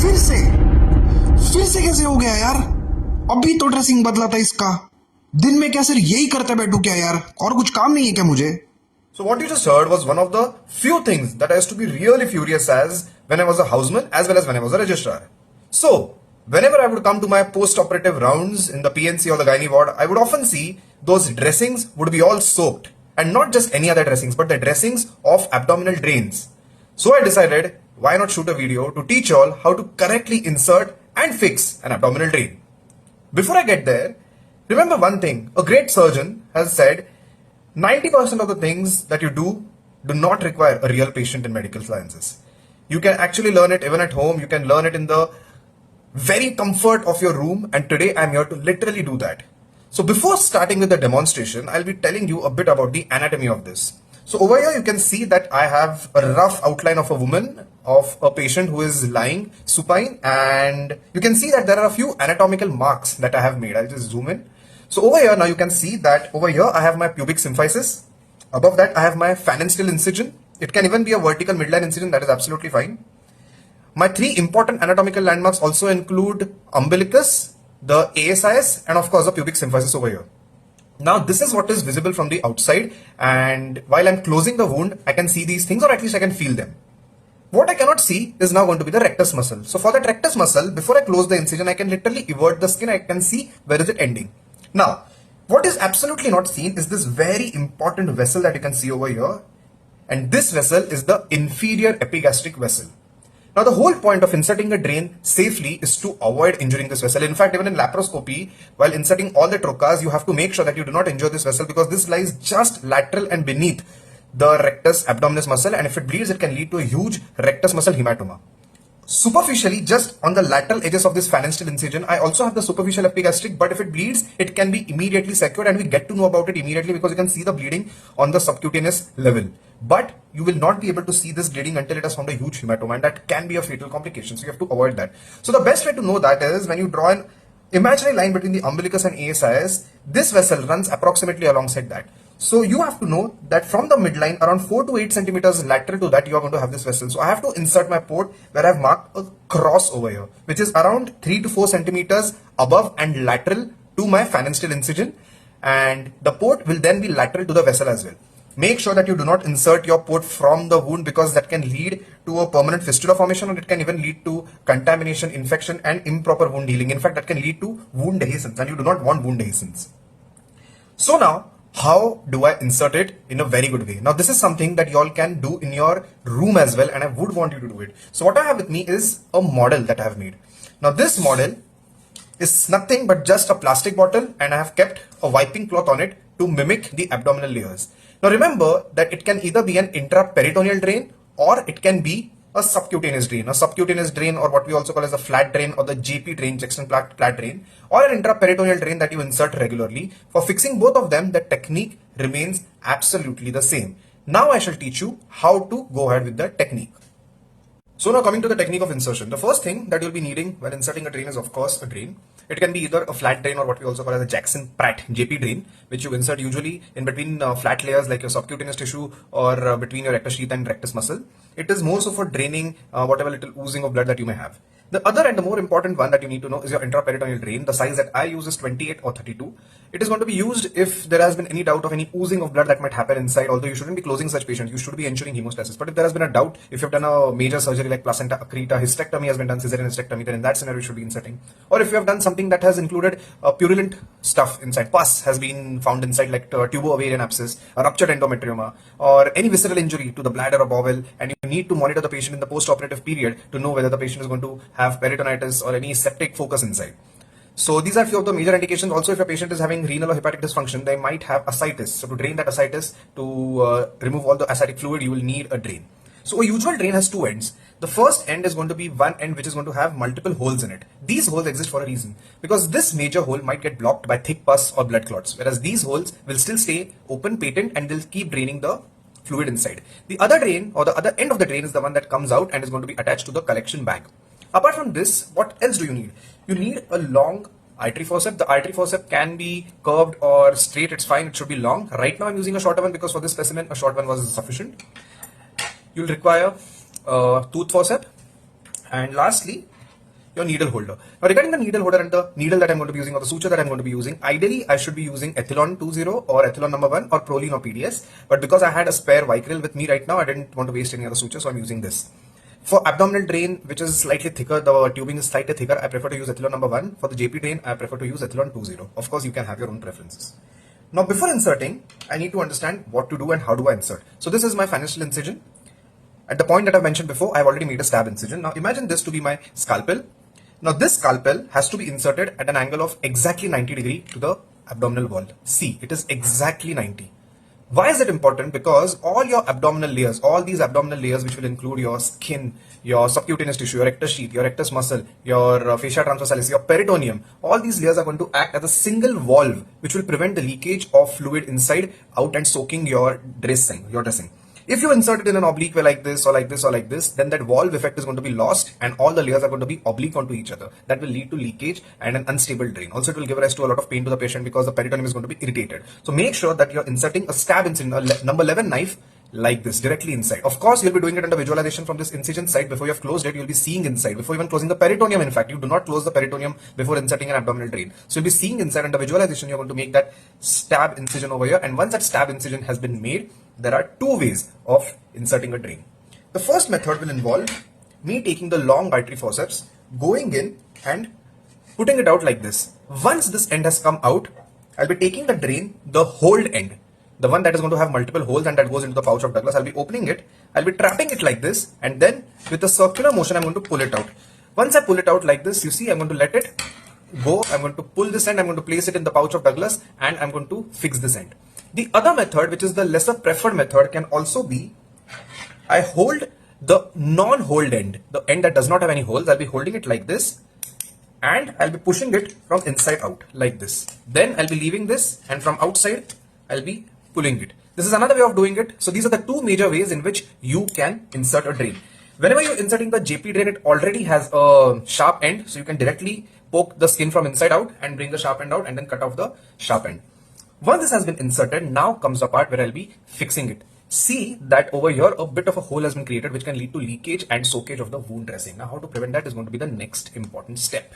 फिर से कैसे हो गया यार? अभी तो ड्रेसिंग बदला था इसका। दिन में क्या सिर्फ यही करते बैठूं क्या यार? और कुछ काम नहीं है क्या मुझे? So what you just heard was one of the few things that I used to be really furious as when I was a houseman as well as when I was a registrar. So whenever I would come to my post-operative rounds in the PNC or the gynae ward, I would often see those dressings would be all soaked, and not just any other dressings, but the dressings of abdominal drains. So I decided, why not shoot a video to teach all how to correctly insert and fix an abdominal drain. Before I get there, remember one thing, a great surgeon has said 90% of the things that you do not require a real patient in medical sciences. You can actually learn it even at home. You can learn it in the very comfort of your room. And today I'm here to literally do that. So before starting with the demonstration, I'll be telling you a bit about the anatomy of this. So over here, you can see that I have a rough outline of a woman, of a patient who is lying supine. And you can see that there are a few anatomical marks that I have made. I'll just zoom in. So over here, now you can see that over here I have my pubic symphysis. Above that I have my phalansteal incision. It can even be a vertical midline incision, that is absolutely fine. My three important anatomical landmarks also include umbilicus, the ASIS, and of course the pubic symphysis over here. Now this is what is visible from the outside, and while I'm closing the wound, I can see these things, or at least I can feel them. What I cannot see is now going to be the rectus muscle. So for that rectus muscle, before I close the incision, I can literally evert the skin. I can see where is it ending. Now, what is absolutely not seen is this very important vessel that you can see over here. And this vessel is the inferior epigastric vessel. Now, the whole point of inserting a drain safely is to avoid injuring this vessel. In fact, even in laparoscopy, while inserting all the trocas, you have to make sure that you do not injure this vessel, because this lies just lateral and beneath the rectus abdominis muscle. And if it bleeds, it can lead to a huge rectus muscle hematoma. Superficially, just on the lateral edges of this phalansteal incision, I also have the superficial epigastric, but if it bleeds, it can be immediately secured, and we get to know about it immediately because you can see the bleeding on the subcutaneous level. But you will not be able to see this bleeding until it has formed a huge hematoma, and that can be a fatal complication. So you have to avoid that. So the best way to know that is when you draw an imaginary line between the umbilicus and ASIS, this vessel runs approximately alongside that. So you have to know that from the midline, around 4 to 8 centimeters lateral to that, you are going to have this vessel. So I have to insert my port where I have marked a cross over here, which is around 3 to 4 centimeters above and lateral to my phalansteal incision. And the port will then be lateral to the vessel as well. Make sure that you do not insert your port from the wound, because that can lead to a permanent fistula formation, or it can even lead to contamination, infection, and improper wound healing. In fact, that can lead to wound dehiscence, and you do not want wound dehiscence. So now, how do I insert it in a very good way? Now this is something that you all can do in your room as well, and I would want you to do it. So what I have with me is a model that I have made. Now this model is nothing but just a plastic bottle, and I have kept a wiping cloth on it to mimic the abdominal layers. Now remember that it can either be an intraperitoneal drain, or it can be a subcutaneous drain. A subcutaneous drain, or what we also call as a flat drain, or the JP drain, Jackson flat drain, or an intraperitoneal drain that you insert regularly. For fixing both of them, the technique remains absolutely the same. Now I shall teach you how to go ahead with the technique. So now coming to the technique of insertion, the first thing that you'll be needing when inserting a drain is of course a drain. It can be either a flat drain or what we also call as a Jackson Pratt JP drain, which you insert usually in between flat layers like your subcutaneous tissue, or between your rectus sheath and rectus muscle. It is more so for draining whatever little oozing of blood that you may have. The other and the more important one that you need to know is your intraperitoneal drain. The size that I use is 28 or 32. It is going to be used if there has been any doubt of any oozing of blood that might happen inside, although you shouldn't be closing such patients. You should be ensuring hemostasis. But if there has been a doubt, if you've done a major surgery like placenta accreta, hysterectomy has been done, cesarean hysterectomy, then in that scenario you should be inserting. Or if you have done something that has included purulent stuff inside, pus has been found inside like tubo-ovarian abscess, a ruptured endometrioma, or any visceral injury to the bladder or bowel, and you need to monitor the patient in the post-operative period to know whether the patient is going to have peritonitis or any septic focus inside. So these are few of the major indications. Also, if your patient is having renal or hepatic dysfunction, they might have ascites. So to drain that ascites, to remove all the ascitic fluid, you will need a drain. So a usual drain has two ends. The first end is going to be one end which is going to have multiple holes in it. These holes exist for a reason, because this major hole might get blocked by thick pus or blood clots, whereas these holes will still stay open, patent, and they'll keep draining the fluid inside. The other drain, or the other end of the drain, is the one that comes out and is going to be attached to the collection bag. Apart from this, what else do you need? You need a long artery forceps. The artery forceps can be curved or straight, it's fine, it should be long. Right now I'm using a shorter one because for this specimen a short one was sufficient. You'll require a tooth forceps, and lastly your needle holder. Now regarding the needle holder and the needle that I'm going to be using or the suture that I'm going to be using, ideally I should be using Ethylon 20 or Ethylon number 1 or Proline or PDS. But because I had a spare Vicryl with me right now, I didn't want to waste any other suture, so I'm using this. For abdominal drain, which is slightly thicker, the tubing is slightly thicker, I prefer to use Ethylon number 1. For the JP drain, I prefer to use Ethylon 20. Of course, you can have your own preferences. Now before inserting, I need to understand what to do and how do I insert. So this is my financial incision. At the point that I mentioned before, I've already made a stab incision. Now imagine this to be my scalpel. Now this scalpel has to be inserted at an angle of exactly 90 degree to the abdominal wall. See, it is exactly 90. Why is it important? Because all your abdominal layers, all these abdominal layers, which will include your skin, your subcutaneous tissue, your rectus sheath, your rectus muscle, your fascia transversalis, your peritoneum, all these layers are going to act as a single valve, which will prevent the leakage of fluid inside out and soaking your dressing. If you insert it in an oblique way like this or like this or like this, then that valve effect is going to be lost and all the layers are going to be oblique onto each other. That will lead to leakage and an unstable drain. Also, it will give rise to a lot of pain to the patient because the peritoneum is going to be irritated. So make sure that you're inserting a stab incision, a number 11 knife like this directly inside. Of course, you'll be doing it under visualization from this incision side. Before you have closed it, you'll be seeing inside. Before even closing the peritoneum, in fact, you do not close the peritoneum before inserting an abdominal drain. So you'll be seeing inside under visualization. You're going to make that stab incision over here. And once that stab incision has been made, there are two ways of inserting a drain. The first method will involve me taking the long artery forceps, going in and putting it out like this. Once this end has come out, I'll be taking the drain, the hold end, the one that is going to have multiple holes and that goes into the pouch of Douglas. I'll be opening it, I'll be trapping it like this, and then with a circular motion, I'm going to pull it out. Once I pull it out like this, you see, I'm going to let it go. I'm going to pull this end, I'm going to place it in the pouch of Douglas, and I'm going to fix this end. The other method, which is the lesser preferred method, can also be I hold the non-hold end, the end that does not have any holes. I'll be holding it like this and I'll be pushing it from inside out like this. Then I'll be leaving this and from outside I'll be pulling it. This is another way of doing it. So these are the two major ways in which you can insert a drain. Whenever you're inserting the JP drain, it already has a sharp end, so you can directly poke the skin from inside out and bring the sharp end out and then cut off the sharp end. Once this has been inserted, now comes the part where I'll be fixing it. See that over here a bit of a hole has been created which can lead to leakage and soakage of the wound dressing. Now how to prevent that is going to be the next important step.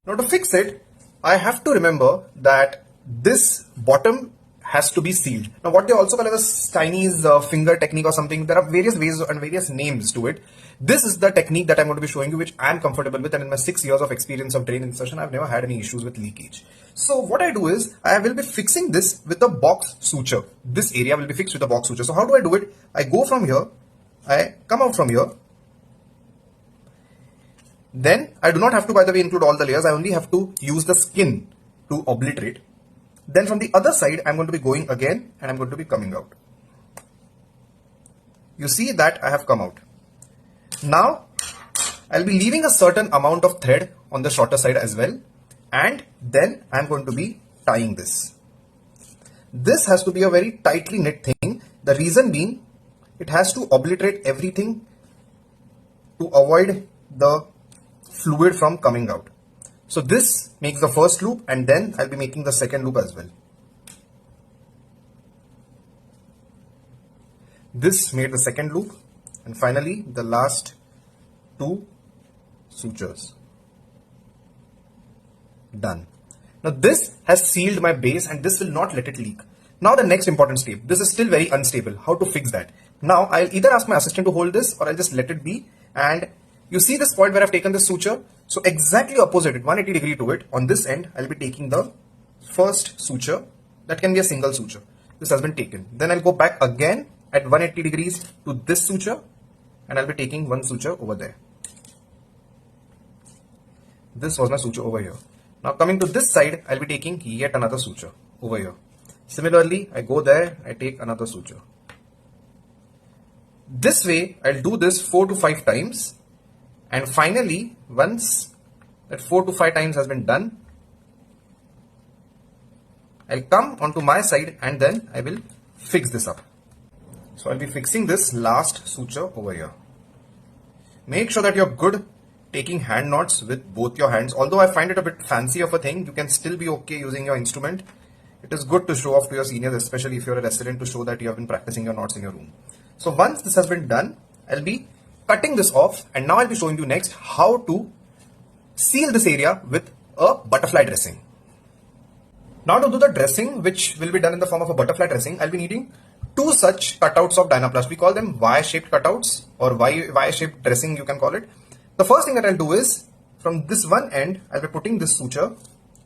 Now to fix it, I have to remember that this bottom has to be sealed. Now what they also call as a Chinese finger technique or something, there are various ways and various names to it. This is the technique that I'm going to be showing you, which I'm comfortable with, and in my 6 years of experience of drain insertion, I've never had any issues with leakage. So what I do is, I will be fixing this with a box suture. This area will be fixed with a box suture. So how do I do it? I go from here, I come out from here. Then I do not have to, by the way, include all the layers. I only have to use the skin to obliterate. Then from the other side, I'm going to be going again and I'm going to be coming out. You see that I have come out. Now, I'll be leaving a certain amount of thread on the shorter side as well. And then I'm going to be tying this. This has to be a very tightly knit thing. The reason being, it has to obliterate everything to avoid the fluid from coming out. So this makes the first loop and then I'll be making the second loop as well. This made the second loop and finally the last two sutures. Done. Now this has sealed my base and this will not let it leak. Now the next important step. This is still very unstable. How to fix that? Now I'll either ask my assistant to hold this or I'll just let it be. And you see this point where I've taken this suture? So exactly opposite it, 180 degree to it, on this end, I'll be taking the first suture. That can be a single suture. This has been taken. Then I'll go back again at 180 degrees to this suture and I'll be taking one suture over there. This was my suture over here. Now coming to this side, I'll be taking yet another suture over here. Similarly, I go there, I take another suture. This way, I'll do this 4 to 5 times. And finally, once that 4 to 5 times has been done, I'll come onto my side and then I will fix this up. So I'll be fixing this last suture over here. Make sure that you're good taking hand knots with both your hands. Although I find it a bit fancy of a thing, you can still be okay using your instrument. It is good to show off to your seniors, especially if you're a resident, to show that you have been practicing your knots in your room. So once this has been done, I'll be cutting this off and now I'll be showing you next how to seal this area with a butterfly dressing. Now to do the dressing, which will be done in the form of a butterfly dressing, I'll be needing two such cutouts of Dynaplast. We call them Y-shaped cutouts or Y-shaped dressing, you can call it. The first thing that I'll do is, from this one end, I'll be putting this suture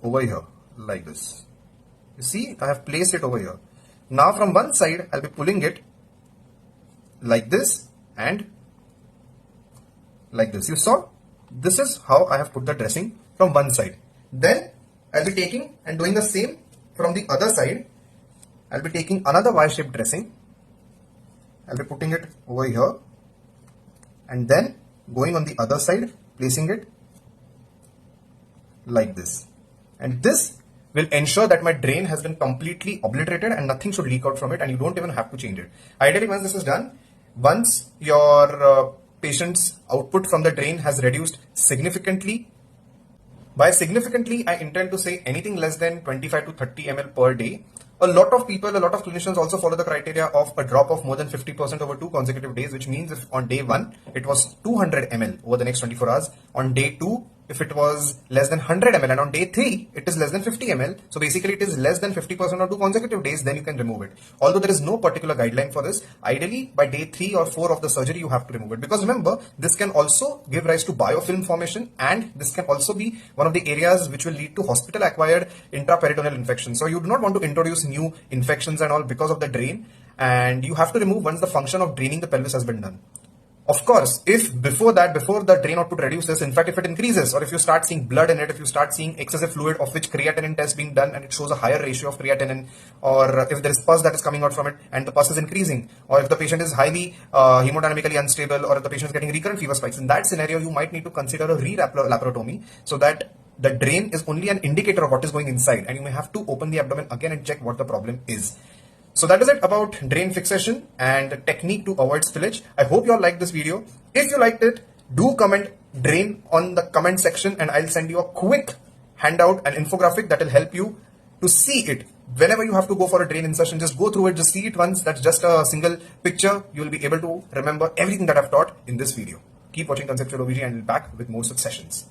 over here, like this. You see, I have placed it over here. Now from one side, I'll be pulling it like this and like this. You saw? This is how I have put the dressing from one side. Then I'll be taking and doing the same from the other side. I'll be taking another Y-shaped dressing. I'll be putting it over here and then going on the other side, placing it like this. And this will ensure that my drain has been completely obliterated and nothing should leak out from it, and you don't even have to change it. Ideally, once this is done, once your patient's output from the drain has reduced significantly, by significantly, I intend to say anything less than 25 to 30 ml per day. A lot of people, a lot of clinicians also follow the criteria of a drop of more than 50% over 2 consecutive days, which means if on day 1 it was 200 ml over the next 24 hours, on day 2 if it was less than 100 ml, and on day 3 it is less than 50 ml. So basically it is less than 50% on 2 consecutive days, then you can remove it. Although there is no particular guideline for this, ideally by day 3 or 4 of the surgery you have to remove it, because remember, this can also give rise to biofilm formation, and this can also be one of the areas which will lead to hospital acquired intraperitoneal infections. So you do not want to introduce new infections and all because of the drain, and you have to remove once the function of draining the pelvis has been done. Of course, if before the drain output reduces, in fact, if it increases, or if you start seeing blood in it, if you start seeing excessive fluid of which creatinine test being done and it shows a higher ratio of creatinine, or if there is pus that is coming out from it and the pus is increasing, or if the patient is highly hemodynamically unstable, or if the patient is getting recurrent fever spikes, in that scenario, you might need to consider a re-laparotomy so that the drain is only an indicator of what is going inside, and you may have to open the abdomen again and check what the problem is. So that is it about drain fixation and technique to avoid spillage. I hope you all liked this video. If you liked it, do comment drain on the comment section, and I'll send you a quick handout, an infographic that will help you to see it. Whenever you have to go for a drain insertion, just go through it, just see it once. That's just a single picture. You will be able to remember everything that I've taught in this video. Keep watching Conceptual OBGYN and I'll be back with more such sessions.